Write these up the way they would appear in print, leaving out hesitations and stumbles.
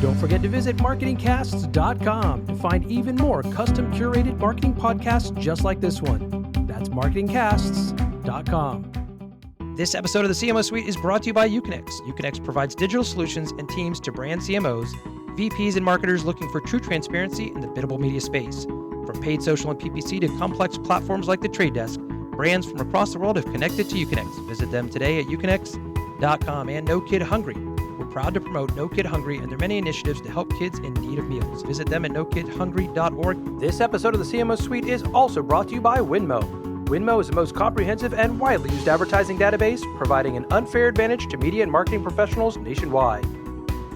Don't forget to visit marketingcasts.com to find even more custom curated marketing podcasts just like this one. That's marketingcasts.com. This episode of the CMO Suite is brought to you by Uconnect. Uconnect provides digital solutions and teams to brand CMOs, VPs, and marketers looking for true transparency in the biddable media space. From paid social and PPC to complex platforms like The Trade Desk, brands from across the world have connected to Uconnect. Visit them today at uconnect.com. And No Kid Hungry. We're proud to promote No Kid Hungry and their many initiatives to help kids in need of meals. Visit them at nokidhungry.org. This episode of the CMO Suite is also brought to you by Winmo. Winmo is the most comprehensive and widely used advertising database, providing an unfair advantage to media and marketing professionals nationwide.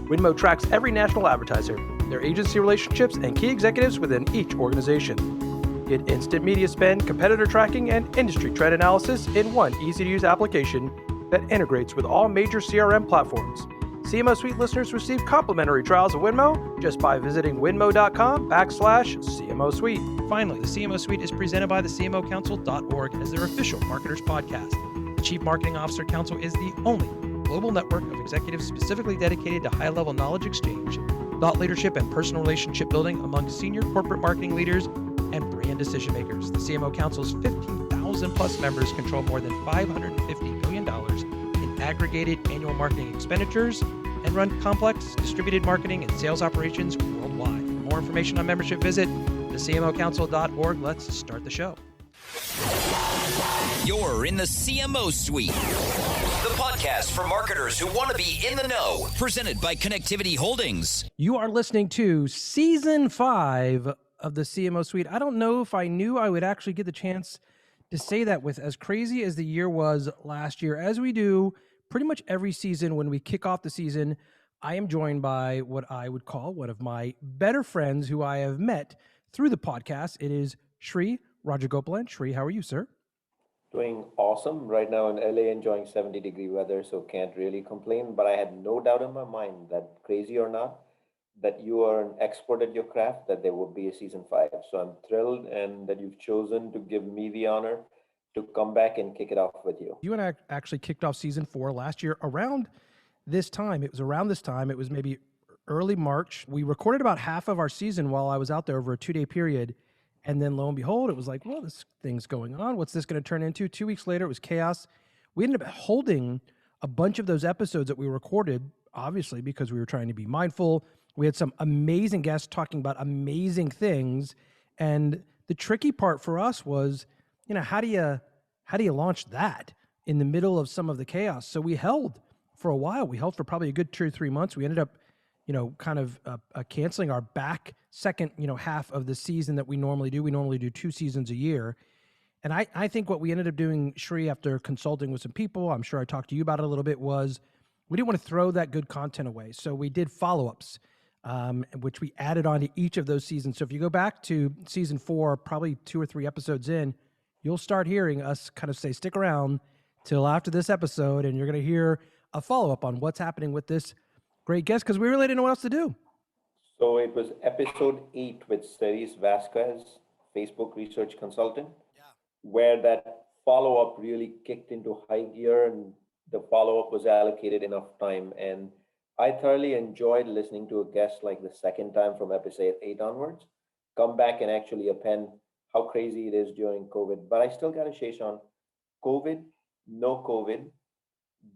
Winmo tracks every national advertiser, their agency relationships, and key executives within each organization. Get instant media spend, competitor tracking, and industry trend analysis in one easy-to-use application that integrates with all major CRM platforms. CMO Suite listeners receive complimentary trials of Winmo just by visiting winmo.com/CMO Suite. Finally, the CMO Suite is presented by the CMOcouncil.org as their official marketers podcast. The Chief Marketing Officer Council is the only global network of executives specifically dedicated to high-level knowledge exchange, thought leadership, and personal relationship building among senior corporate marketing leaders and brand decision makers. The CMO Council's 15,000 plus members control more than $550 billion in aggregated annual marketing expenditures and run complex distributed marketing and sales operations worldwide. For more information on membership, visit thecmocouncil.org. Let's start the show. You're in the CMO Suite, the podcast for marketers who want to be in the know, presented by Connectivity Holdings. You are listening to Season 5 of the CMO Suite. I don't know if I knew I would actually get the chance to say that with as crazy as the year was last year. As we do pretty much every season when we kick off the season, I am joined by what I would call one of my better friends who I have met through the podcast. It is Shri Rajagopalan. Shri, how are you, sir? Doing awesome. Right now in LA, enjoying 70-degree weather, so can't really complain. But I had no doubt in my mind that, crazy or not, that you are an expert at your craft, that there would be a season 5. So I'm thrilled and that you've chosen to give me the honor to come back and kick it off with you. You and I actually kicked off season 4 last year around this time. It was around this time. It was maybe early March. We recorded about half of our season while I was out there over a 2-day period. And then lo and behold, it was like, well, this thing's going on. What's this going to turn into? 2 weeks later, it was chaos. We ended up holding a bunch of those episodes that we recorded, obviously, because we were trying to be mindful. We had some amazing guests talking about amazing things. And the tricky part for us was, how do you launch that in the middle of some of the chaos? So we held for a while. We held for probably a good 2 or 3 months. We ended up, kind of canceling our back second, half of the season that we normally do. We normally do 2 seasons a year. And I think what we ended up doing, Shri, after consulting with some people, I'm sure I talked to you about it a little bit, was we didn't want to throw that good content away. So we did follow-ups, which we added on to each of those seasons. So if you go back to season 4, probably 2 or 3 episodes in, you'll start hearing us kind of say, stick around till after this episode, and you're going to hear a follow-up on what's happening with this great guest, because we really didn't know what else to do. So it was episode 8 with Ceres Vasquez, Facebook research consultant, where that follow-up really kicked into high gear, and the follow-up was allocated enough time. And I thoroughly enjoyed listening to a guest like the second time from episode 8 onwards, come back and actually append how crazy it is during COVID. But I still got to say, Sean, COVID, no COVID,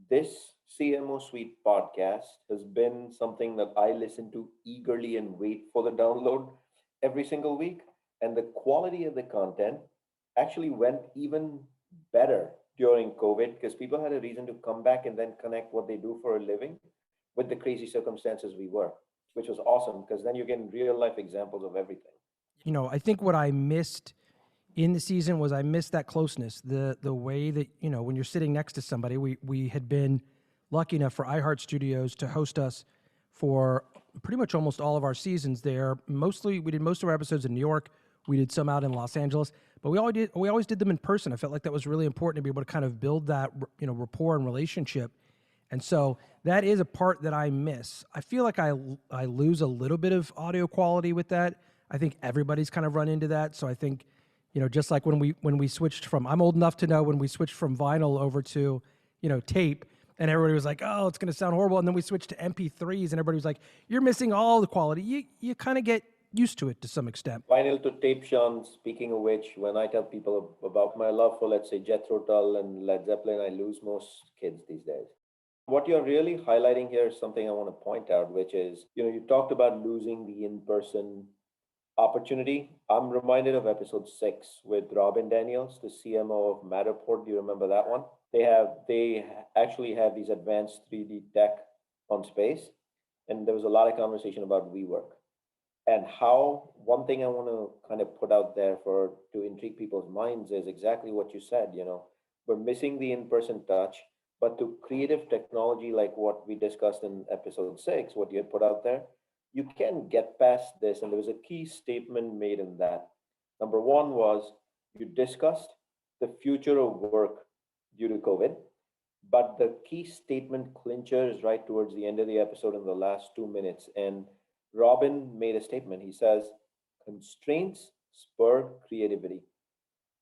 this CMO Suite podcast has been something that I listen to eagerly and wait for the download every single week. And the quality of the content actually went even better during COVID because people had a reason to come back and then connect what they do for a living with the crazy circumstances we were, which was awesome because then you get real life examples of everything. I think what I missed in the season was I missed that closeness, the way that, when you're sitting next to somebody, we had been lucky enough for iHeart Studios to host us for pretty much almost all of our seasons there. We did most of our episodes in New York. We did some out in Los Angeles, but we always did them in person. I felt like that was really important to be able to kind of build that, rapport and relationship. And so that is a part that I miss. I feel like I lose a little bit of audio quality with that. I think everybody's kind of run into that. So I think, just like when we switched from, I'm old enough to know when we switched from vinyl over to, tape, And everybody was like, oh, it's going to sound horrible. And then we switched to MP3s and everybody was like, you're missing all the quality. You kind of get used to it to some extent. Vinyl to tape, Sean. Speaking of which, when I tell people about my love for, let's say, Jethro Tull and Led Zeppelin, I lose most kids these days. What you're really highlighting here is something I want to point out, which is, you talked about losing the in-person opportunity. I'm reminded of episode 6 with Robin Daniels, the CMO of Matterport. Do you remember that one? They actually have these advanced 3D tech on space, and there was a lot of conversation about WeWork. And how one thing I want to kind of put out there to intrigue people's minds is exactly what you said. We're missing the in-person touch, but to creative technology like what we discussed in episode 6, what you had put out there, you can get past this. And there was a key statement made in that. Number one was you discussed the future of work due to COVID, but the key statement clincher is right towards the end of the episode in the last 2 minutes. And Robin made a statement. He says, constraints spur creativity.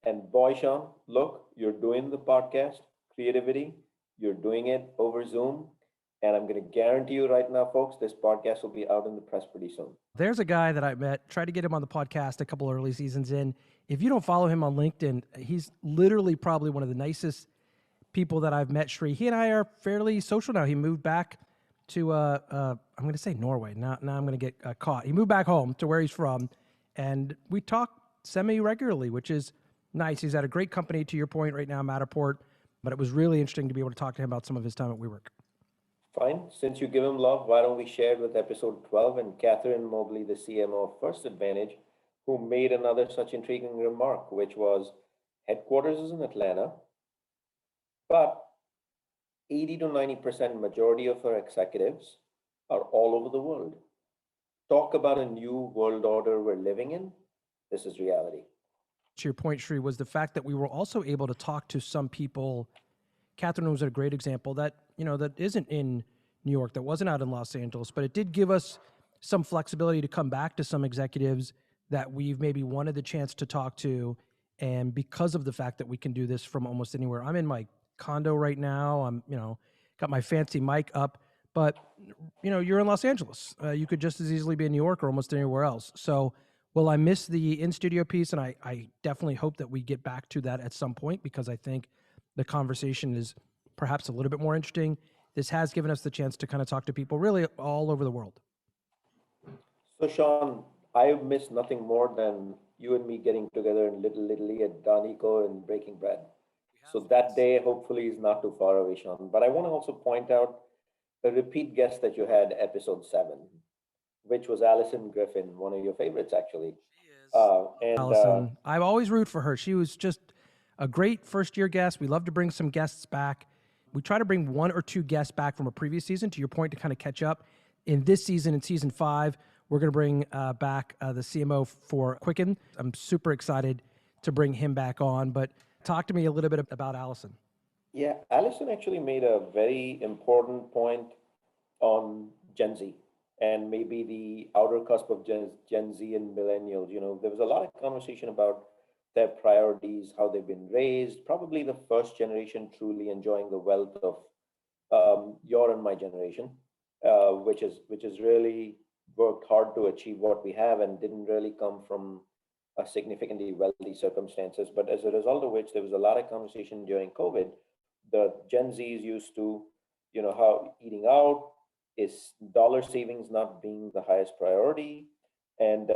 And boy, Sean, look, you're doing the podcast, creativity, you're doing it over Zoom. And I'm going to guarantee you right now, folks, this podcast will be out in the press pretty soon. There's a guy that I met, tried to get him on the podcast a couple early seasons in. If you don't follow him on LinkedIn, he's literally probably one of the nicest people that I've met, Shri. He and I are fairly social now. He moved back to, I'm going to say Norway. Now I'm going to get caught. He moved back home to where he's from, and we talk semi-regularly, which is nice. He's at a great company, to your point right now, Matterport, but it was really interesting to be able to talk to him about some of his time at WeWork. Fine. Since you give him love, why don't we share it with episode 12 and Catherine Mobley, the CMO of First Advantage, who made another such intriguing remark, which was headquarters is in Atlanta, but 80 to 90% majority of our executives are all over the world. Talk about a new world order we're living in. This is reality. To your point, Shri, was the fact that we were also able to talk to some people. Catherine was a great example that, that isn't in New York, that wasn't out in Los Angeles, but it did give us some flexibility to come back to some executives that we've maybe wanted the chance to talk to. And because of the fact that we can do this from almost anywhere, I'm in my condo right now. I'm, got my fancy mic up, but you're in Los Angeles. You could just as easily be in New York or almost anywhere else. So, well, I miss the in-studio piece, and I definitely hope that we get back to that at some point, because I think the conversation is perhaps a little bit more interesting. This has given us the chance to kind of talk to people really all over the world. So, Sean, I miss nothing more than you and me getting together in Little Italy at Danico and breaking bread. So that day, hopefully, is not too far away, Sean. But I want to also point out a repeat guest that you had, episode 7, which was Allison Griffin, one of your favorites, actually. Allison, I always root for her. She was just a great first-year guest. We love to bring some guests back. We try to bring 1 or 2 guests back from a previous season, to your point, to kind of catch up. In this season, in season 5, we're going to bring back the CMO for Quicken. I'm super excited to bring him back on, but talk to me a little bit about Allison. Yeah, Allison actually made a very important point on Gen Z and maybe the outer cusp of Gen Z and millennials. There was a lot of conversation about their priorities, how they've been raised, probably the first generation truly enjoying the wealth of your and my generation, which is really worked hard to achieve what we have and didn't really come from significantly wealthy circumstances. But as a result of which, there was a lot of conversation during COVID. The Gen Zs used to, how eating out is dollar savings not being the highest priority. And,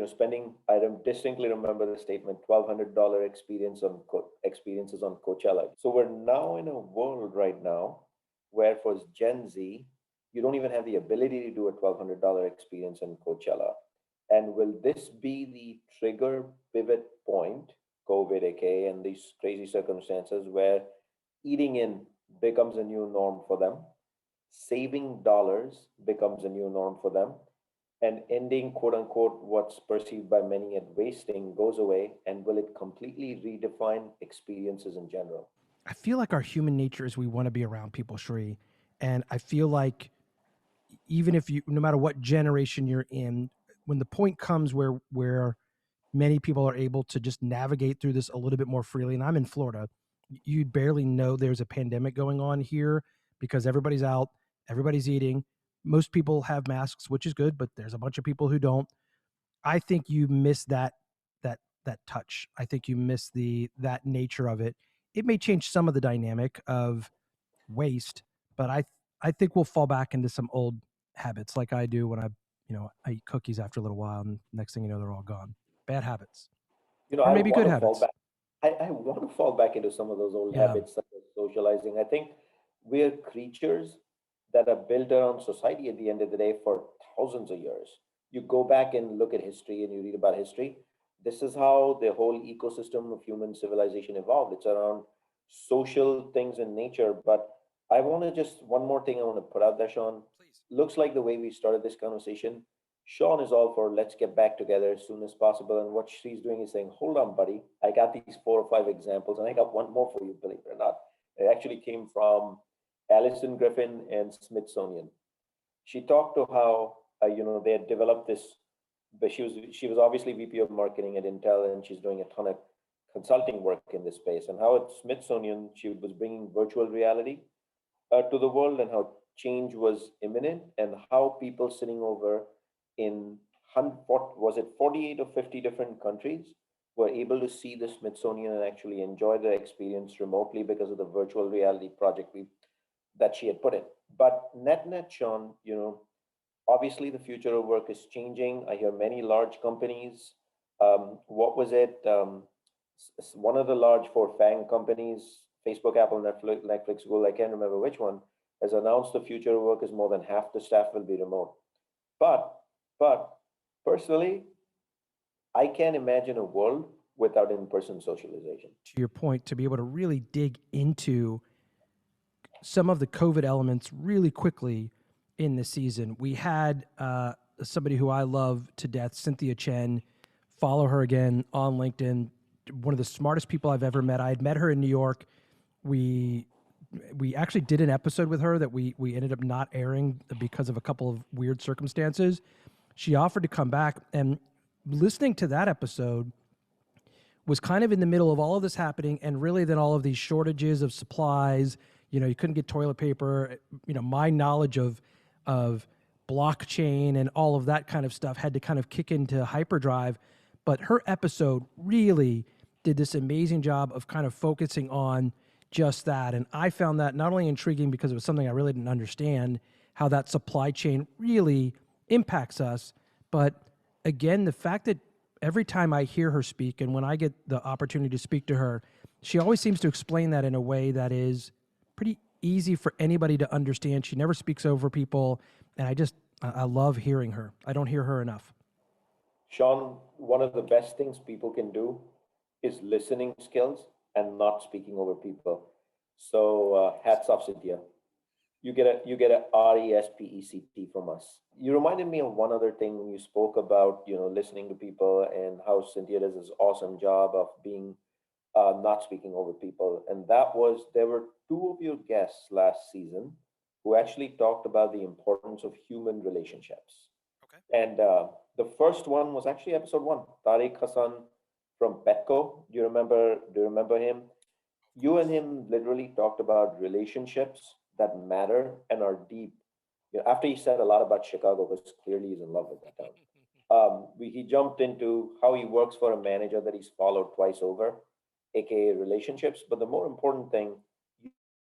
spending, I distinctly remember the statement, $1,200 experiences on Coachella. So we're now in a world right now where for Gen Z, you don't even have the ability to do a $1,200 experience in Coachella. And will this be the trigger pivot point, COVID, aka, and these crazy circumstances where eating in becomes a new norm for them, saving dollars becomes a new norm for them, and ending, quote unquote, what's perceived by many as wasting goes away? And will it completely redefine experiences in general? I feel like our human nature is we want to be around people, Shri. And I feel like even if no matter what generation you're in, when the point comes where many people are able to just navigate through this a little bit more freely, and I'm in Florida, you barely know there's a pandemic going on here, because everybody's out, everybody's eating. Most people have masks, which is good, but there's a bunch of people who don't. I think you miss that touch. I think you miss that nature of it. It may change some of the dynamic of waste, but I think we'll fall back into some old habits like I do when I eat cookies after a little while, and next thing you know, they're all gone. Bad habits, or I maybe good want to fall habits. back. I want to fall back into some of those old Yeah. habits such as socializing. I think we're creatures that are built around society at the end of the day for thousands of years. You go back and look at history and you read about history. This is how the whole ecosystem of human civilization evolved. It's around social things in nature. But I want to just one more thing I want to put out there, Sean. Please. Looks like the way we started this conversation, Sean is all for let's get back together as soon as possible. And what she's doing is saying, hold on, buddy. I got these 4 or 5 examples, and I got one more for you, believe it or not. It actually came from Alison Griffin and Smithsonian. She talked to how they had developed this, but she was obviously VP of marketing at Intel, and she's doing a ton of consulting work in this space. And how at Smithsonian she was bringing virtual reality to the world, and how change was imminent, and how people sitting over in what was it 48 or 50 different countries were able to see the Smithsonian and actually enjoy the experience remotely because of the virtual reality project that she had put in. But net, Sean, obviously the future of work is changing. I hear many large companies. What was it? One of the large four FANG companies, Facebook, Apple, Netflix, Google, I can't remember which one, has announced the future of work is more than half the staff will be remote. But personally, I can't imagine a world without in-person socialization. To your point, to be able to really dig into some of the COVID elements really quickly in the season. We had somebody who I love to death, Cynthia Chen, follow her again on LinkedIn. One of the smartest people I've ever met. I had met her in New York. We actually did an episode with her that we ended up not airing because of a couple of weird circumstances. She offered to come back, and listening to that episode was kind of in the middle of all of this happening, and really then all of these shortages of supplies. You couldn't get toilet paper. My knowledge of blockchain and all of that kind of stuff had to kind of kick into hyperdrive. But her episode really did this amazing job of kind of focusing on just that. And I found that not only intriguing because it was something I really didn't understand, how that supply chain really impacts us, but again, the fact that every time I hear her speak, and when I get the opportunity to speak to her, she always seems to explain that in a way that is pretty easy for anybody to understand. She never speaks over people, and I love hearing her. I don't hear her enough. Sean, one of the best things people can do is listening skills and not speaking over people. So hats off, Cynthia. You get a RESPECT from us. You reminded me of one other thing when you spoke about listening to people, and how Cynthia does this awesome job of being not speaking over people. And that was, there were two of your guests last season who actually talked about the importance of human relationships. Okay. And the first one was actually episode 1, Tariq Hassan from Petco. Do you remember him? You and him literally talked about relationships that matter and are deep. After he said a lot about Chicago, because clearly he's in love with that town. He jumped into how he works for a manager that he's followed twice over, aka relationships. But the more important thing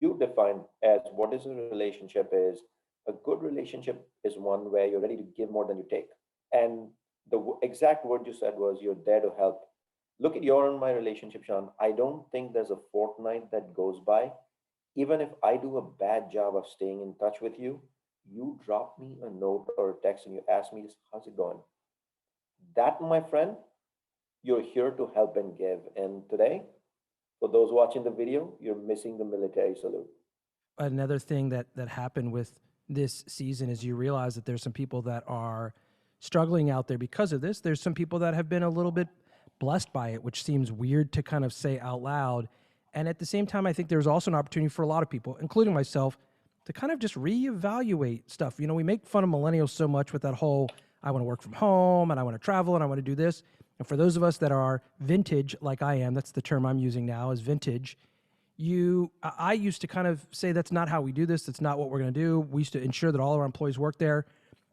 you define as what is a relationship is, a good relationship is one where you're ready to give more than you take. And the exact word you said was, you're there to help. Look at your and my relationship, Sean. I don't think there's a fortnight that goes by, even if I do a bad job of staying in touch with you, you drop me a note or a text and you ask me, how's it going? That, my friend, you're here to help and give. And today, for those watching the video, you're missing the military salute. Another thing that happened with this season is you realize that there's some people that are struggling out there because of this. There's some people that have been a little bit blessed by it, which seems weird to kind of say out loud. And at the same time, I think there's also an opportunity for a lot of people, including myself, to kind of just reevaluate stuff. We make fun of millennials so much with that whole, I want to work from home and I want to travel and I want to do this. And for those of us that are vintage, like I am, that's the term I'm using now, is vintage. I used to kind of say that's not how we do this. That's not what we're going to do. We used to ensure that all of our employees work there,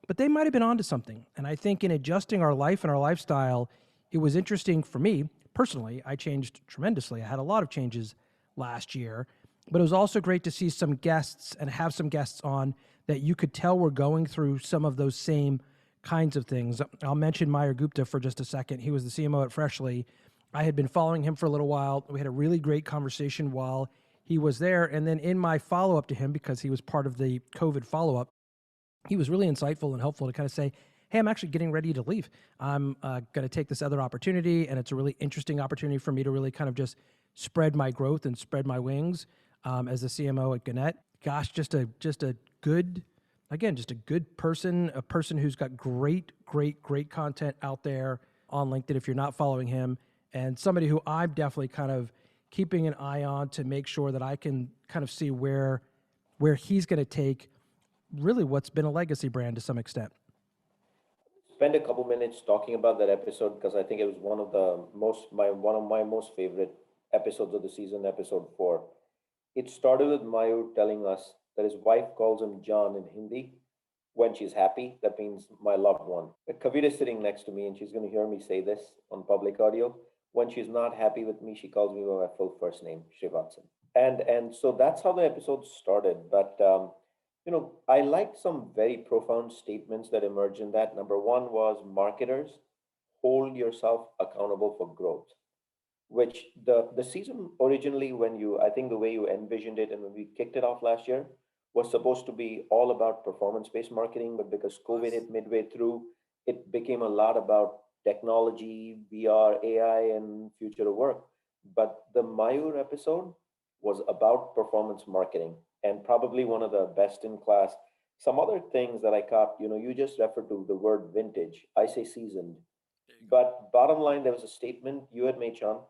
but they might have been onto something. And I think in adjusting our life and our lifestyle, it was interesting for me personally. I changed tremendously. I had a lot of changes last year, but it was also great to see some guests and have some guests on that you could tell were going through some of those same kinds of things. I'll mention Meyer Gupta for just a second. He was the CMO at Freshly. I had been following him for a little while. We had a really great conversation while he was there. And then in my follow-up to him, because he was part of the COVID follow-up, he was really insightful and helpful to kind of say, hey, I'm actually getting ready to leave. I'm going to take this other opportunity, and it's a really interesting opportunity for me to really kind of just spread my growth and spread my wings as the CMO at Gannett. Gosh, just a good, again, just a good person, a person who's got great content out there on LinkedIn if you're not following him, and somebody who I'm definitely kind of keeping an eye on to make sure that I can kind of see where he's going to take really what's been a legacy brand to some extent. Spend a couple minutes talking about that episode because I think it was one of my most favorite episodes of the season, episode 4. It started with Mayur telling us that his wife calls him John in Hindi when she's happy. That means my loved one. Kavita is sitting next to me and she's going to hear me say this on public audio. When she's not happy with me, she calls me by my full first name, Srivatsan. And so that's how the episode started. But I liked some very profound statements that emerged in that. Number one was marketers, hold yourself accountable for growth, which the season originally, I think the way you envisioned it and when we kicked it off last year, was supposed to be all about performance-based marketing, but because COVID hit midway through, it became a lot about technology, VR, AI, and future of work. But the Mayur episode was about performance marketing and probably one of the best in class. Some other things that I caught, you just referred to the word vintage. I say seasoned. But bottom line, there was a statement you had made, Sean,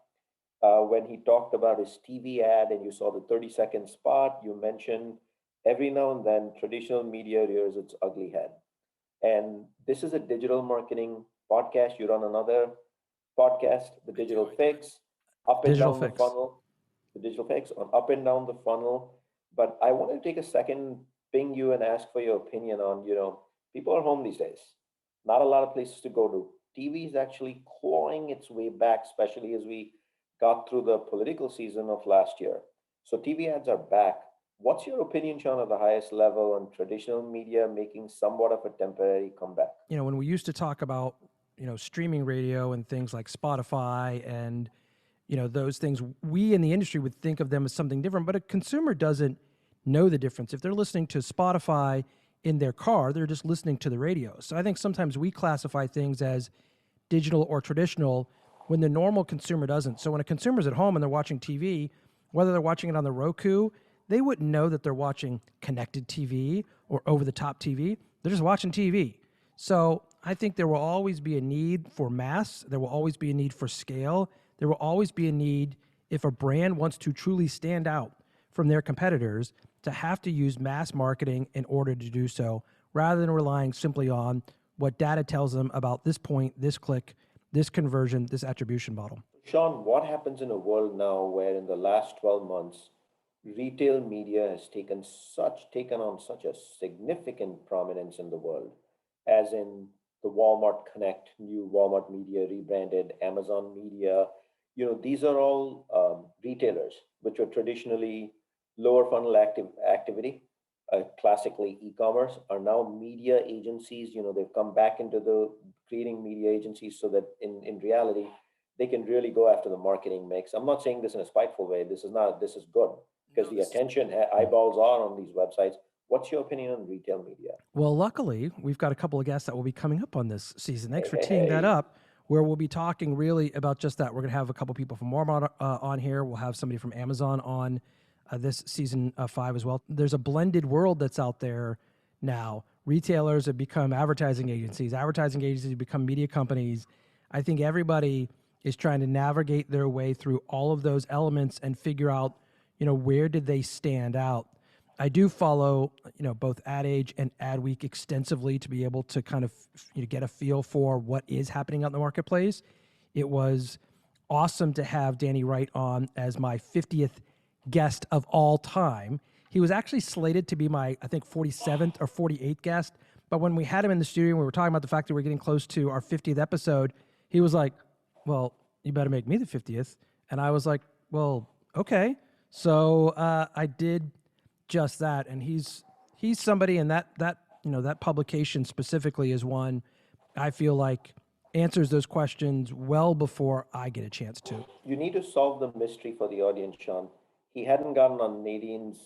when he talked about his TV ad and you saw the 30-second spot. You mentioned every now and then traditional media rears its ugly head. And this is a digital marketing podcast. You run another podcast, The Digital Fix, up and down the funnel. The Digital Fix on up and down the funnel. But I want to take a second, ping you and ask for your opinion on, people are home these days. Not a lot of places to go to. TV is actually clawing its way back, especially as we got through the political season of last year. So TV ads are back. What's your opinion, Sean, at the highest level on traditional media making somewhat of a temporary comeback? When we used to talk about, streaming radio and things like Spotify and, those things, we in the industry would think of them as something different, but a consumer doesn't know the difference. If they're listening to Spotify in their car, they're just listening to the radio. So I think sometimes we classify things as digital or traditional when the normal consumer doesn't. So when a consumer's at home and they're watching TV, whether they're watching it on the Roku, they wouldn't know that they're watching connected TV or over-the-top TV. They're just watching TV. So I think there will always be a need for mass. There will always be a need for scale. There will always be a need, if a brand wants to truly stand out from their competitors, to have to use mass marketing in order to do so, rather than relying simply on what data tells them about this point, this click, this conversion, this attribution model. Sean, what happens in a world now where in the last 12 months, retail media has taken on such a significant prominence in the world, as in the Walmart Connect, new Walmart Media rebranded, Amazon Media. These are all retailers, which were traditionally lower funnel activity, classically e-commerce, are now media agencies. They've come back into the creating media agencies so that in reality, they can really go after the marketing mix. I'm not saying this in a spiteful way. This is good because the attention eyeballs are on these websites. What's your opinion on retail media? Well, luckily, we've got a couple of guests that will be coming up on this season. Thanks for teeing that up, where we'll be talking really about just that. We're going to have a couple people from Walmart on here. We'll have somebody from Amazon on this season 5 as well. There's a blended world that's out there now. Retailers have become advertising agencies. Advertising agencies have become media companies. I think everybody is trying to navigate their way through all of those elements and figure out, where did they stand out. I do follow, both Ad Age and Adweek extensively to be able to kind of get a feel for what is happening out in the marketplace. It was awesome to have Danny Wright on as my 50th guest of all time. He was actually slated to be my, I think, 47th or 48th guest. But when we had him in the studio and we were talking about the fact that we're getting close to our 50th episode, he was like, well, you better make me the 50th. And I was like, well, okay. So I did just that. And he's somebody, and that publication specifically is one I feel like answers those questions well before I get a chance to. You need to solve the mystery for the audience, Sean. He hadn't gotten on Nadine's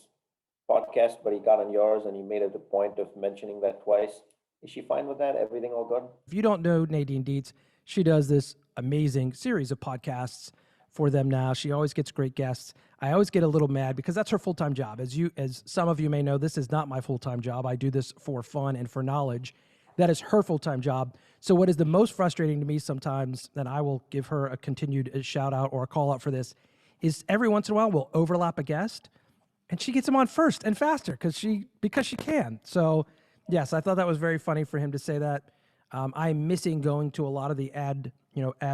podcast, but he got on yours, and he made it a point of mentioning that twice. Is she fine with that? Everything all good? If you don't know Nadine Dietz, she does this amazing series of podcasts for them now. She always gets great guests. I always get a little mad because that's her full-time job. As some of you may know, this is not my full-time job. I do this for fun and for knowledge. That is her full-time job. So what is the most frustrating to me sometimes, and I will give her a continued shout out or a call out for this, is every once in a while we'll overlap a guest and she gets them on first and faster because she can. So yes, I thought that was very funny for him to say that. I'm missing going to a lot of the ad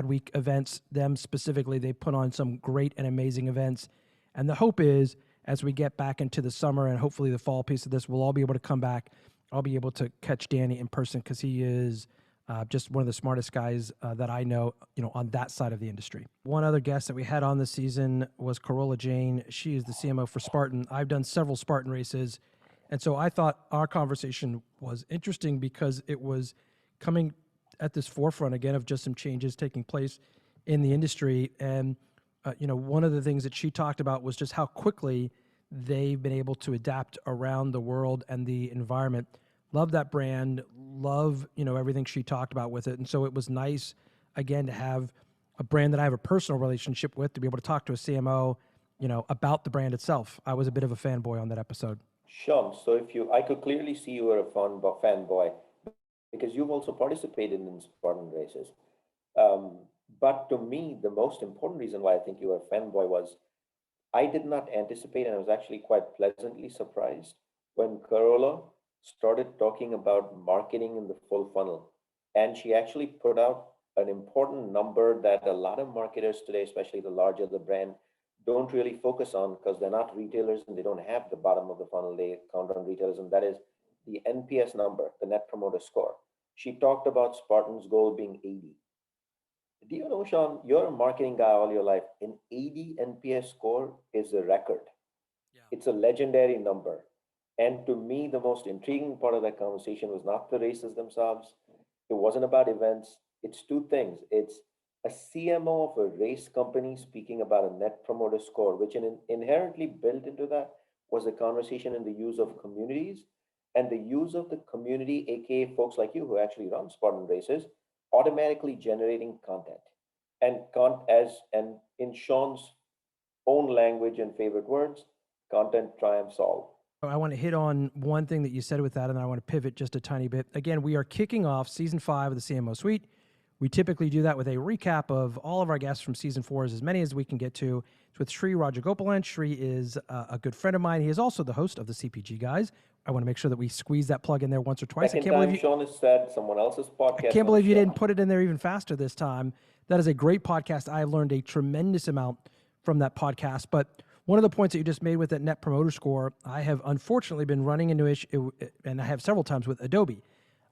week events. Them specifically, they put on some great and amazing events. And the hope is, as we get back into the summer and hopefully the fall piece of this, we'll all be able to come back. I'll be able to catch Danny in person because he is just one of the smartest guys that I know, on that side of the industry. One other guest that we had on this season was Carola Jane. She is the CMO for Spartan. I've done several Spartan races. And so I thought our conversation was interesting because it was coming at this forefront again of just some changes taking place in the industry. And, one of the things that she talked about was just how quickly they've been able to adapt around the world and the environment. Love that brand, love, everything she talked about with it. And so it was nice, again, to have a brand that I have a personal relationship with, to be able to talk to a CMO, about the brand itself. I was a bit of a fanboy on that episode. Sean, so I could clearly see you were a fanboy because you've also participated in Spartan races. But to me, the most important reason why I think you were a fanboy was I did not anticipate, and I was actually quite pleasantly surprised when Carola started talking about marketing in the full funnel. And she actually put out an important number that a lot of marketers today, especially the larger the brand, don't really focus on because they're not retailers and they don't have the bottom of the funnel. They count on retailers, and that is the NPS number, the Net Promoter Score. She talked about Spartan's goal being 80. Do you know, Sean, you're a marketing guy all your life. An 80 NPS score is a record. Yeah. It's a legendary number. And to me, the most intriguing part of that conversation was not the races themselves. It wasn't about events. It's two things. It's a CMO of a race company speaking about a Net Promoter Score, which inherently built into that was a conversation in the use of communities and the use of the community, aka folks like you who actually run Spartan races, automatically generating content. And in Sean's own language and favorite words, content triumphs all. I want to hit on one thing that you said with that, and then I want to pivot just a tiny bit. Again, we are kicking off season 5 of the CMO Suite. We typically do that with a recap of all of our guests from season 4, as many as we can get to. It's with Sri Rajagopalan. Sri is a good friend of mine. He is also the host of the CPG Guys. I want to make sure that we squeeze that plug in there once or twice. Second time Sean has said someone else's podcast. I can't believe you didn't put it in there even faster this time. That is a great podcast. I have learned a tremendous amount from that podcast. But one of the points that you just made with that Net Promoter Score, I have unfortunately been running into issue, and I have several times with Adobe.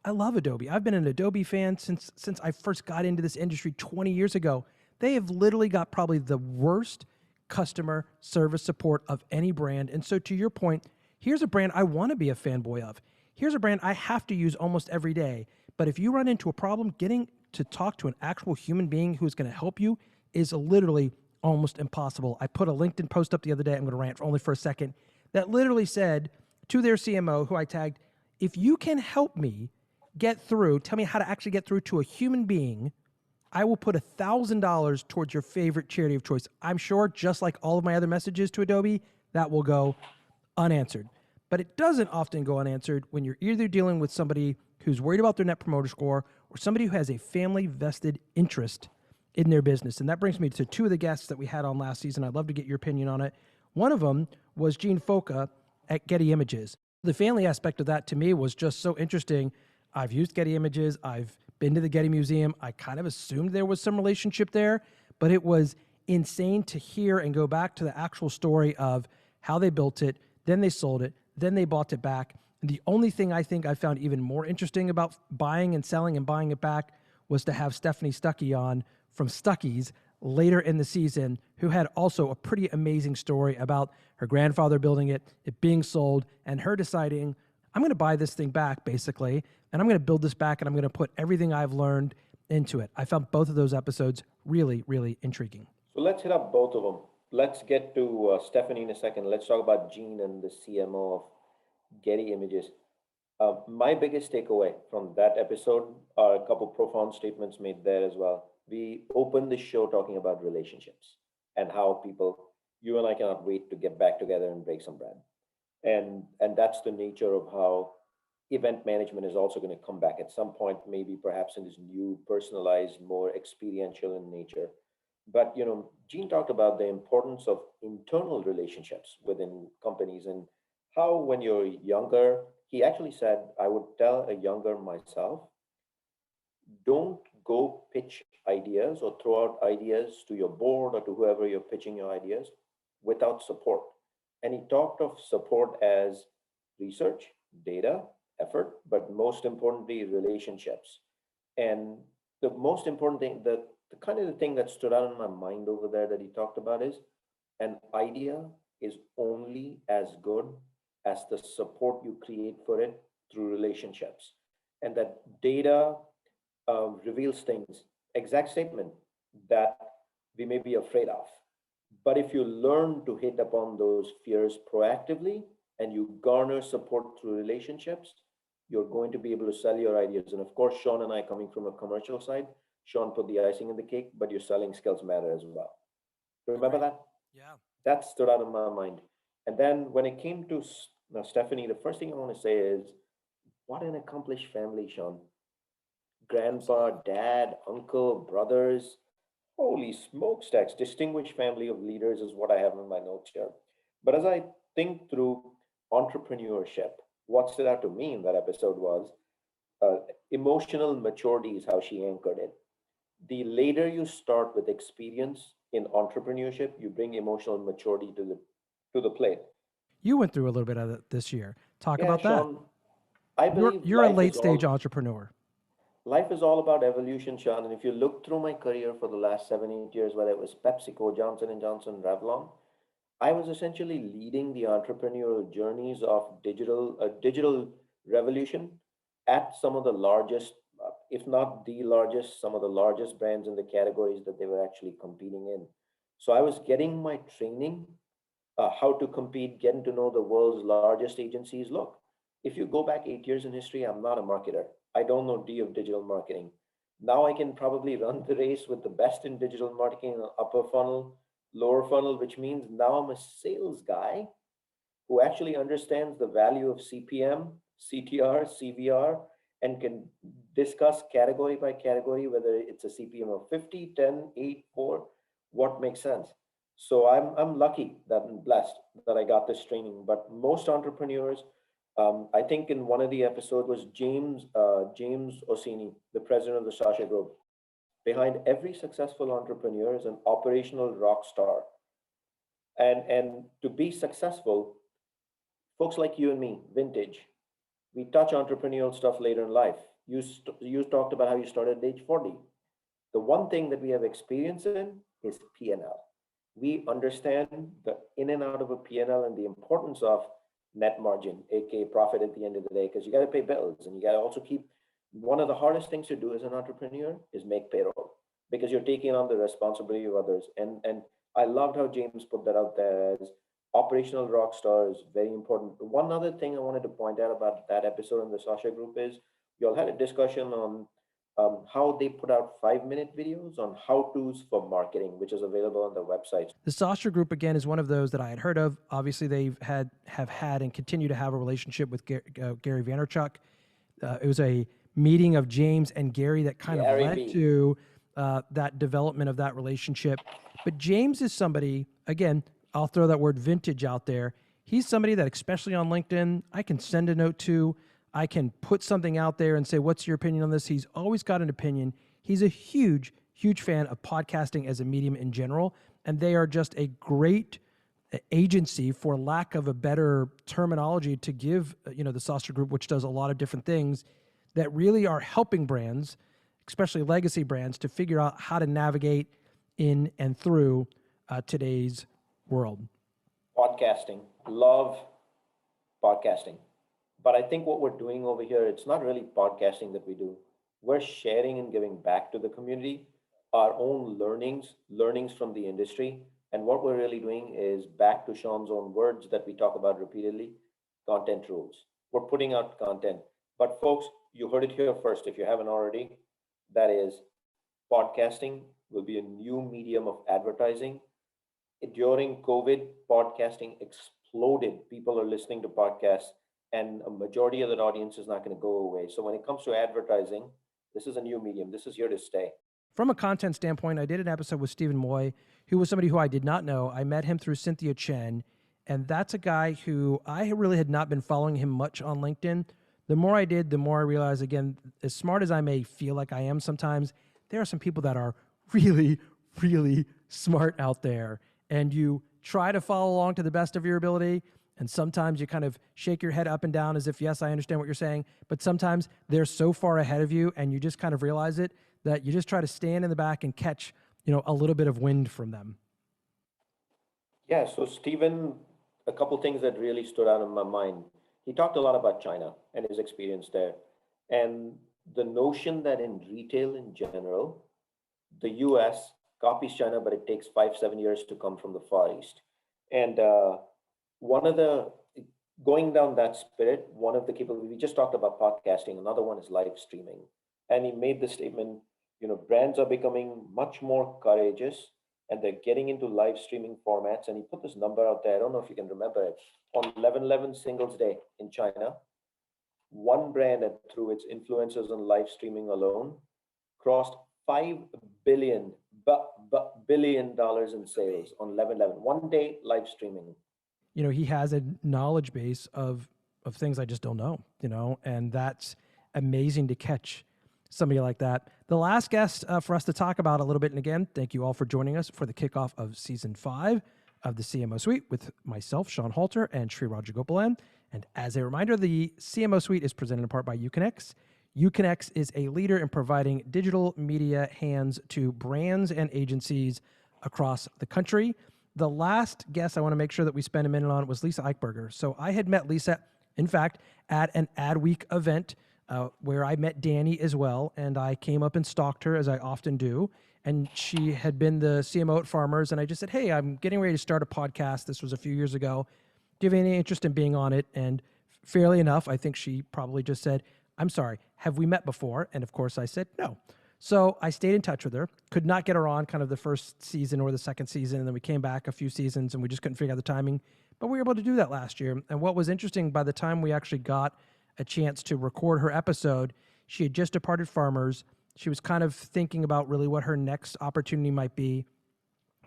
I love Adobe. I've been an Adobe fan since I first got into this industry 20 years ago. They have literally got probably the worst customer service support of any brand. And so to your point, here's a brand I want to be a fanboy of. Here's a brand I have to use almost every day. But if you run into a problem, getting to talk to an actual human being who's going to help you is literally almost impossible. I put a LinkedIn post up the other day, I'm going to rant only for a second, that literally said to their CMO, who I tagged, if you can help me get through, tell me how to actually get through to a human being, I will put $1,000 towards your favorite charity of choice. I'm sure, just like all of my other messages to Adobe, that will go unanswered. But it doesn't often go unanswered when you're either dealing with somebody who's worried about their Net Promoter Score or somebody who has a family vested interest in their business. And that brings me to two of the guests that we had on last season. I'd love to get your opinion on it. One of them was Gene Foca at Getty Images. The family aspect of that to me was just so interesting. I've used Getty Images. I've been to the Getty Museum. I kind of assumed there was some relationship there, but it was insane to hear and go back to the actual story of how they built it, then they sold it, then they bought it back. And the only thing I think I found even more interesting about buying and selling and buying it back was to have Stephanie Stuckey on from Stuckey's later in the season, who had also a pretty amazing story about her grandfather building it, it being sold, and her deciding, I'm going to buy this thing back, basically, and I'm going to build this back, and I'm going to put everything I've learned into it. I found both of those episodes really, really intriguing. So let's hit up both of them. Let's get to Stephanie in a second. Let's talk about Gene and the CMO of Getty Images. My biggest takeaway from that episode are a couple profound statements made there as well. We opened the show talking about relationships and how people, you and I cannot wait to get back together and break some bread. And that's the nature of how event management is also going to come back at some point, maybe perhaps in this new personalized, more experiential in nature. But, Gene talked about the importance of internal relationships within companies and how when you're younger, he actually said, I would tell a younger myself, don't go pitch ideas or throw out ideas to your board or to whoever you're pitching your ideas without support. And he talked of support as research, data, effort, but most importantly, relationships. And the most important thing, the kind of the thing that stood out in my mind over there that he talked about is an idea is only as good as the support you create for it through relationships. And that data reveals things, exact statement, that we may be afraid of. But if you learn to hit upon those fears proactively and you garner support through relationships, you're going to be able to sell your ideas. And of course, Sean and I, coming from a commercial side, Sean put the icing in the cake, but your selling skills matter as well. Remember that? Yeah. That stood out in my mind. And then when it came to Stephanie, the first thing I want to say is, what an accomplished family, Sean. Grandpa, dad, uncle, brothers. Holy smokestacks, distinguished family of leaders is what I have in my notes here. But as I think through entrepreneurship, what stood out to me in that episode was emotional maturity is how she anchored it. The later you start with experience in entrepreneurship, you bring emotional maturity to the plate. You went through a little bit of it this year. Talk Yeah, about Sean, that. I believe You're a life late is stage all entrepreneur. life is all about evolution, Sean. And if you look through my career for the last 7-8 years, whether it was PepsiCo, Johnson and Johnson, Revlon, I was essentially leading the entrepreneurial journeys of digital revolution at some of the largest, if not the largest, some of the largest brands in the categories that they were actually competing in. So I was getting my training, how to compete, getting to know the world's largest agencies. Look, if you go back 8 years in history, I'm not a marketer. I don't know D of digital marketing. Now I can probably run the race with the best in digital marketing, upper funnel, lower funnel, which means now I'm a sales guy who actually understands the value of CPM, CTR, CVR, and can discuss category by category, whether it's a CPM of 50, 10, 8, 4, what makes sense. So I'm lucky that I'm blessed that I got this training. But most entrepreneurs, I think in one of the episodes was James Orsini, the president of the Sasha Group. Behind every successful entrepreneur is an operational rock star. And to be successful, folks like you and me, vintage, we touch entrepreneurial stuff later in life. You talked about how you started at age 40. The one thing that we have experience in is P&L. We understand the in and out of a P&L and the importance of net margin, aka profit at the end of the day, because you got to pay bills and you got to also keep. One of the hardest things to do as an entrepreneur is make payroll, because you're taking on the responsibility of others. And I loved how James put that out there as operational rock star is very important. One other thing I wanted to point out about that episode in the Sasha Group is you all had a discussion on how they put out 5-minute videos on how-tos for marketing, which is available on their website. The Sasha Group, again, is one of those that I had heard of. Obviously, have had and continue to have a relationship with Gary Vaynerchuk. It was a meeting of James and Gary that kind of led to that development of that relationship. But James is somebody, again, I'll throw that word vintage out there. He's somebody that, especially on LinkedIn, I can send a note to. I can put something out there and say, what's your opinion on this? He's always got an opinion. He's a huge, huge fan of podcasting as a medium in general. and they are just a great agency, for lack of a better terminology, to give, the Saucer Group, which does a lot of different things that really are helping brands, especially legacy brands, to figure out how to navigate in and through today's world. Podcasting. Love podcasting. But I think what we're doing over here, it's not really podcasting that we do. We're sharing and giving back to the community our own learnings from the industry. And what we're really doing is, back to Sean's own words that we talk about repeatedly, content rules. We're putting out content. But folks, you heard it here first. If you haven't already, that is, podcasting will be a new medium of advertising. During COVID, podcasting exploded. People are listening to podcasts, and a majority of that audience is not going to go away. So when it comes to advertising, this is a new medium. This is here to stay. From a content standpoint, I did an episode with Stephen Moy, who was somebody who I did not know. I met him through Cynthia Chen, and that's a guy who I really had not been following him much on LinkedIn. The more I did, the more I realized, again, as smart as I may feel like I am sometimes, there are some people that are really, really smart out there. And you try to follow along to the best of your ability, and sometimes you kind of shake your head up and down as if, yes, I understand what you're saying, but sometimes they're so far ahead of you, and you just kind of realize it, that you just try to stand in the back and catch, a little bit of wind from them. Yeah, so Stephen, a couple things that really stood out in my mind. He talked a lot about China and his experience there. And the notion that in retail in general, the US copies China, but it takes 5-7 years to come from the Far East. And going down that spirit, one of the capabilities, we just talked about podcasting, another one is live streaming. And he made the statement, brands are becoming much more courageous, and they're getting into live streaming formats. And he put this number out there, I don't know if you can remember it, on 11/11 Singles Day in China, one brand through its influencers and live streaming alone crossed $5 billion in sales on 11/11, one day live streaming. He has a knowledge base of things I just don't know, and that's amazing to catch somebody like that. The last guest for us to talk about a little bit, and again, thank you all for joining us for the kickoff of season 5 of the CMO Suite with myself, Sean Halter, and Sri Rajagopalan. And as a reminder, the CMO Suite is presented in part by Uconnect. Uconnect is a leader in providing digital media hands to brands and agencies across the country. The last guest I want to make sure that we spend a minute on was Lisa Eichberger. So I had met Lisa, in fact, at an Adweek event where I met Danny as well, and I came up and stalked her, as I often do. And she had been the CMO at Farmers, and I just said, hey, I'm getting ready to start a podcast. This was a few years ago. Do you have any interest in being on it? And fairly enough, I think she probably just said, I'm sorry, have we met before? And of course I said, no. So I stayed in touch with her, could not get her on kind of the first season or the second season, and then we came back a few seasons and we just couldn't figure out the timing. But we were able to do that last year. And what was interesting, by the time we actually got a chance to record her episode, she had just departed Farmers. She was kind of thinking about really what her next opportunity might be.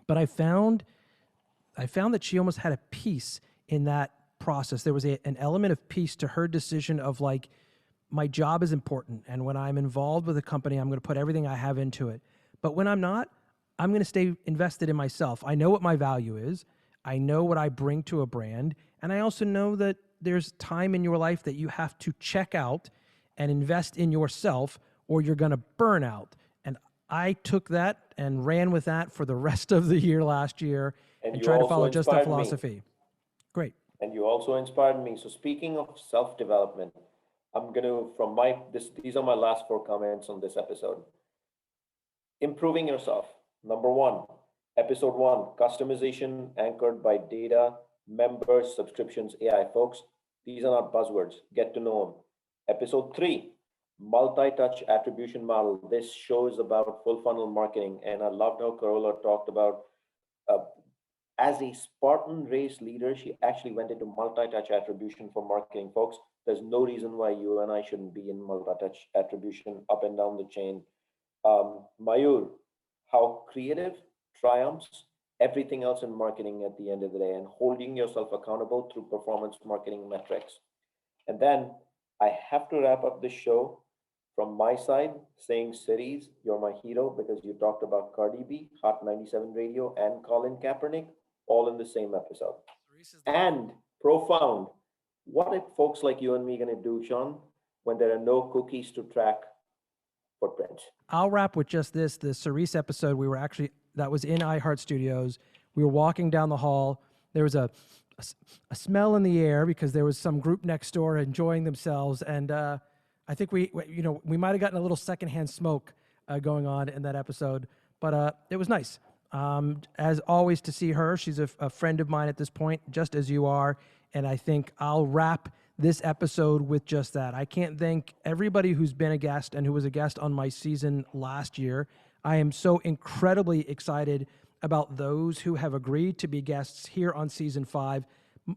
But I found that she almost had a piece in that process. There was an element of peace to her decision of like, my job is important, and when I'm involved with a company, I'm going to put everything I have into it. But when I'm not, I'm going to stay invested in myself. I know what my value is. I know what I bring to a brand. And I also know that there's time in your life that you have to check out and invest in yourself, or you're going to burn out. And I took that and ran with that for the rest of the year last year and tried to follow just that philosophy. Great. And you also inspired me. So speaking of self-development, I'm going to, these are my last 4 comments on this episode. Improving yourself. Number 1, episode 1, customization anchored by data, members, subscriptions, AI. Folks, these are not buzzwords. Get to know them. Episode 3, multi-touch attribution model. This show is about full funnel marketing. And I loved how Carola talked about, as a Spartan race leader, she actually went into multi-touch attribution for marketing. Folks, there's no reason why you and I shouldn't be in multi-touch attribution up and down the chain. Mayur, how creative triumphs everything else in marketing at the end of the day, and holding yourself accountable through performance marketing metrics. And then I have to wrap up this show from my side, saying Cerise, you're my hero because you talked about Cardi B, Hot 97 Radio, and Colin Kaepernick all in the same episode. And profound. What are folks like you and me going to do, Sean, when there are no cookies to track footprints? I'll wrap with just this. The Cerise episode, that was in iHeart Studios. We were walking down the hall. There was a smell in the air because there was some group next door enjoying themselves. And I think we might have gotten a little secondhand smoke going on in that episode, but it was nice. As always, to see her. She's a friend of mine at this point, just as you are. And I think I'll wrap this episode with just that. I can't thank everybody who's been a guest and who was a guest on my season last year. I am so incredibly excited about those who have agreed to be guests here on season 5.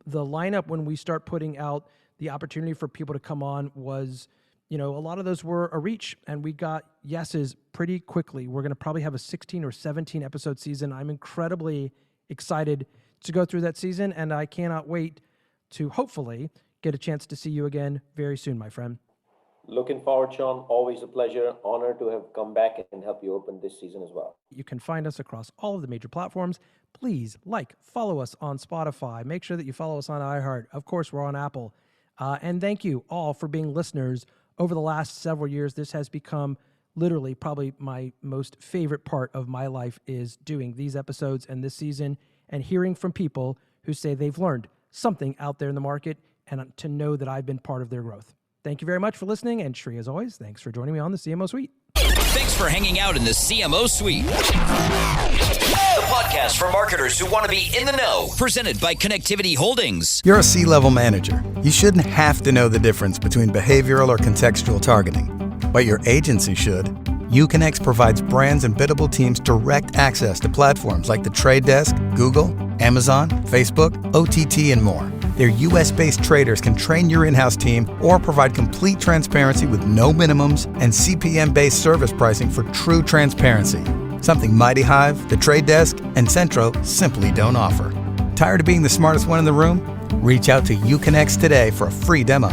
The lineup, when we start putting out the opportunity for people to come on, was, a lot of those were a reach, and we got yeses pretty quickly. We're going to probably have a 16 or 17 episode season. I'm incredibly excited to go through that season, and I cannot wait to hopefully get a chance to see you again very soon, my friend. Looking forward, Sean. Always a pleasure. Honored to have come back and help you open this season as well. You can find us across all of the major platforms. Please follow us on Spotify. Make sure that you follow us on iHeart. Of course, we're on Apple. And thank you all for being listeners over the last several years. This has become literally probably my most favorite part of my life, is doing these episodes and this season and hearing from people who say they've learned something out there in the market, and to know that I've been part of their growth. Thank you very much for listening, and Shri, as always, thanks for joining me on the CMO Suite. Thanks for hanging out in the CMO Suite, the podcast for marketers who want to be in the know, presented by Connectivity Holdings. You're a C-level manager. You shouldn't have to know the difference between behavioral or contextual targeting, but your agency should. Uconnect provides brands and biddable teams direct access to platforms like The Trade Desk, Google, Amazon, Facebook, OTT, and more. Their US-based traders can train your in-house team or provide complete transparency with no minimums and CPM-based service pricing for true transparency. Something Mighty Hive, The Trade Desk, and Centro simply don't offer. Tired of being the smartest one in the room? Reach out to Uconnect today for a free demo.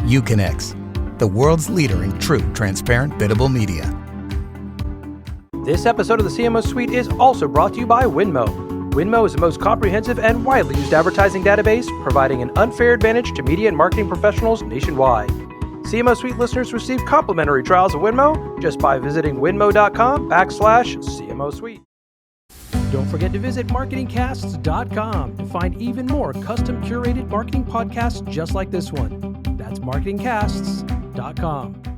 Uconnect, the world's leader in true transparent biddable media. This episode of the CMO Suite is also brought to you by Winmo. Winmo is the most comprehensive and widely used advertising database, providing an unfair advantage to media and marketing professionals nationwide. CMO Suite listeners receive complimentary trials of Winmo just by visiting winmo.com/CMO Suite. Don't forget to visit marketingcasts.com to find even more custom curated marketing podcasts just like this one. That's marketingcasts.com.